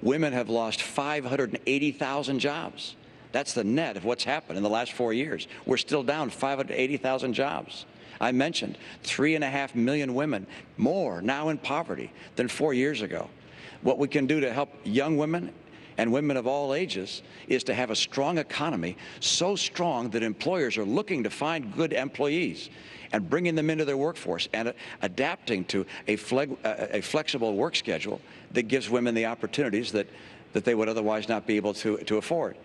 women have lost 580,000 jobs. That's the net of what's happened in the last 4 years. We're still down 580,000 jobs. I mentioned 3.5 million women more now in poverty than 4 years ago. What we can do to help young women and women of all ages is to have a strong economy, so strong that employers are looking to find good employees and bringing them into their workforce and adapting to a flexible work schedule that gives women the opportunities that they would otherwise not be able to afford.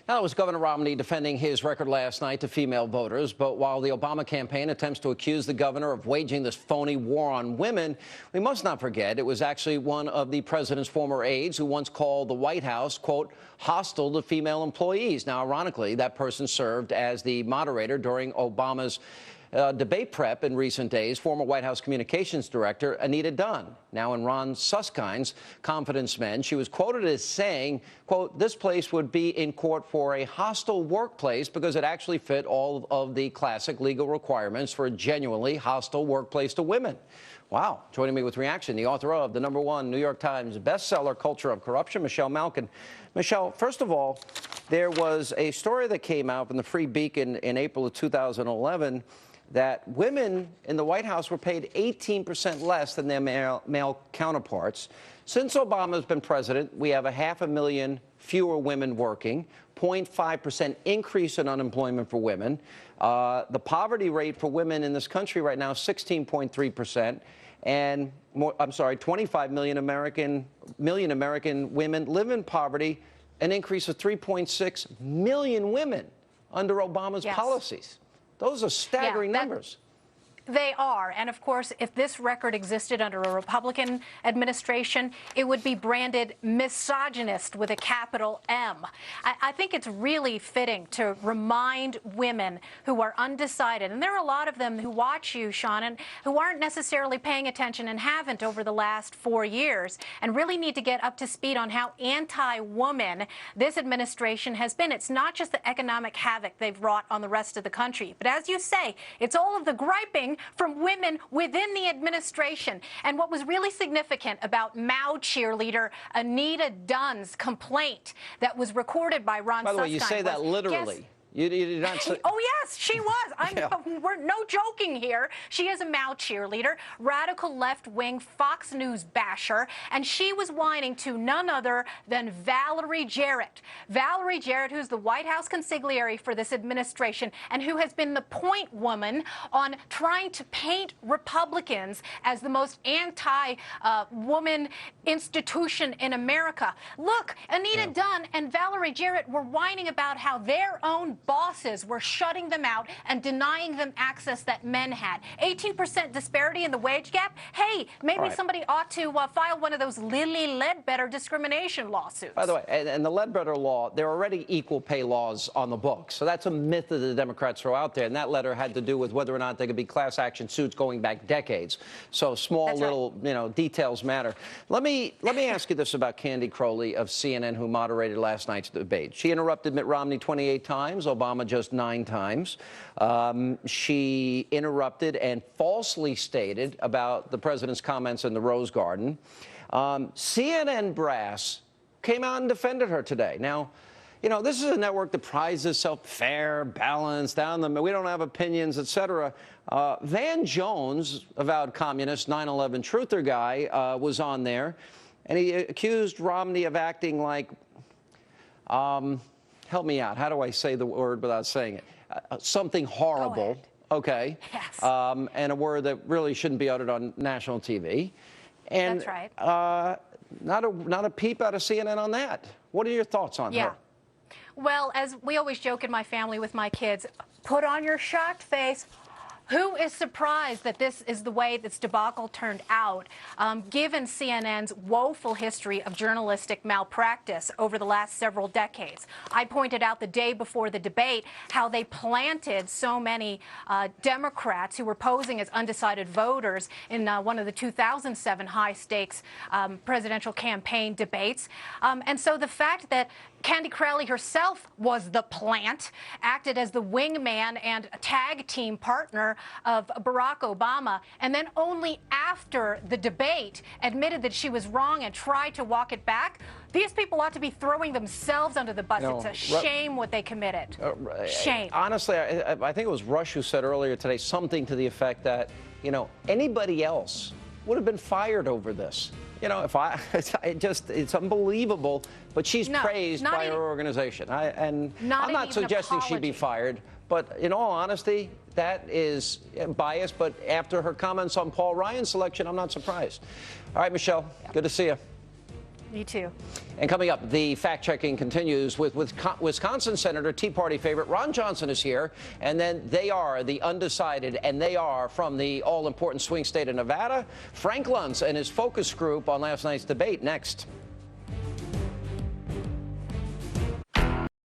Now, it was Governor Romney defending his record last night to female voters. But while the Obama campaign attempts to accuse the governor of waging this phony war on women, we must not forget it was actually one of the president's former aides who once called the White House, quote, hostile to female employees. Now, ironically, that person served as the moderator during Obama's debate prep in recent days. Former White House Communications Director Anita Dunn. Now, in Ron Suskind's Confidence Men, she was quoted as saying, quote, this place would be in court for a hostile workplace because it actually fit all of the classic legal requirements for a genuinely hostile workplace to women. Wow. Joining me with reaction, the author of the #1 New York Times bestseller, Culture of Corruption, Michelle Malkin. Michelle, first of all, there was a story that came out from the Free Beacon in April of 2011 that women in the White House were paid 18% less than their male counterparts. Since Obama's been president, we have 500,000 fewer women working, 0.5% increase in unemployment for women. The poverty rate for women in this country right now is 16.3%. And, 25 million American women live in poverty, an increase of 3.6 million women under Obama's policies. Those are staggering numbers. They are. And of course, if this record existed under a Republican administration, it would be branded misogynist with a capital M. I think it's really fitting to remind women who are undecided, and there are a lot of them who watch you, Sean, and who aren't necessarily paying attention and haven't over the last 4 years, and really need to get up to speed on how anti-woman this administration has been. It's not just the economic havoc they've wrought on the rest of the country, but as you say, it's all of the griping from women within the administration. And what was really significant about Mao cheerleader Anita Dunn's complaint that was recorded by Ron Suskind. By the way, you say that literally. You did not say... Oh, yes, she was. We're no joking here. She is a Mao cheerleader, radical left-wing Fox News basher, and she was whining to none other than Valerie Jarrett. Valerie Jarrett, who's the White House consigliere for this administration and who has been the point woman on trying to paint Republicans as the most anti-woman institution in America. Look, Anita Dunn and Valerie Jarrett were whining about how their own bosses were shutting them out and denying them access that men had. 18% disparity in the wage gap. Hey, maybe somebody ought to file one of those Lilly Ledbetter discrimination lawsuits. By the way, and the Ledbetter law, there are already equal pay laws on the books. So that's a myth that the Democrats throw out there. And that letter had to do with whether or not there could be class action suits going back decades. So small little, details matter. Let me ask you this about Candy Crowley of CNN, who moderated last night's debate. She interrupted Mitt Romney 28 times. Obama just 9 times. She interrupted and falsely stated about the president's comments in the Rose Garden. CNN brass came out and defended her today. Now, this is a network that prides itself fair, balanced, down the middle. We don't have opinions, etc. Van Jones, avowed communist, 9/11 truther guy, was on there, and he accused Romney of acting like help me out. How do I say the word without saying it? Something horrible. Okay. Yes. And a word that really shouldn't be uttered on national TV. And, that's right. Not a peep out of CNN on that. What are your thoughts on her? Well, as we always joke in my family with my kids, put on your shocked face. Who is surprised that this is the way this debacle turned out, given CNN's woeful history of journalistic malpractice over the last several decades? I pointed out the day before the debate how they planted so many Democrats who were posing as undecided voters in one of the 2007 high-stakes presidential campaign debates. And so the fact that Candy Crowley herself was the plant, acted as the wingman and tag team partner of Barack Obama, and then only after the debate admitted that she was wrong and tried to walk it back. These people ought to be throwing themselves under the bus. It's a shame what they committed. Shame. Honestly, I think it was Rush who said earlier today something to the effect that, anybody else would have been fired over this. It's unbelievable. But she's praised by her organization. I'm not suggesting she be fired. But in all honesty, that is biased. But after her comments on Paul Ryan's selection, I'm not surprised. All right, Michelle, good to see you. You too. And coming up, the fact-checking continues with Wisconsin Senator Tea Party favorite Ron Johnson is here. And then they are the undecided, and they are from the all-important swing state of Nevada. Frank Luntz and his focus group on last night's debate next.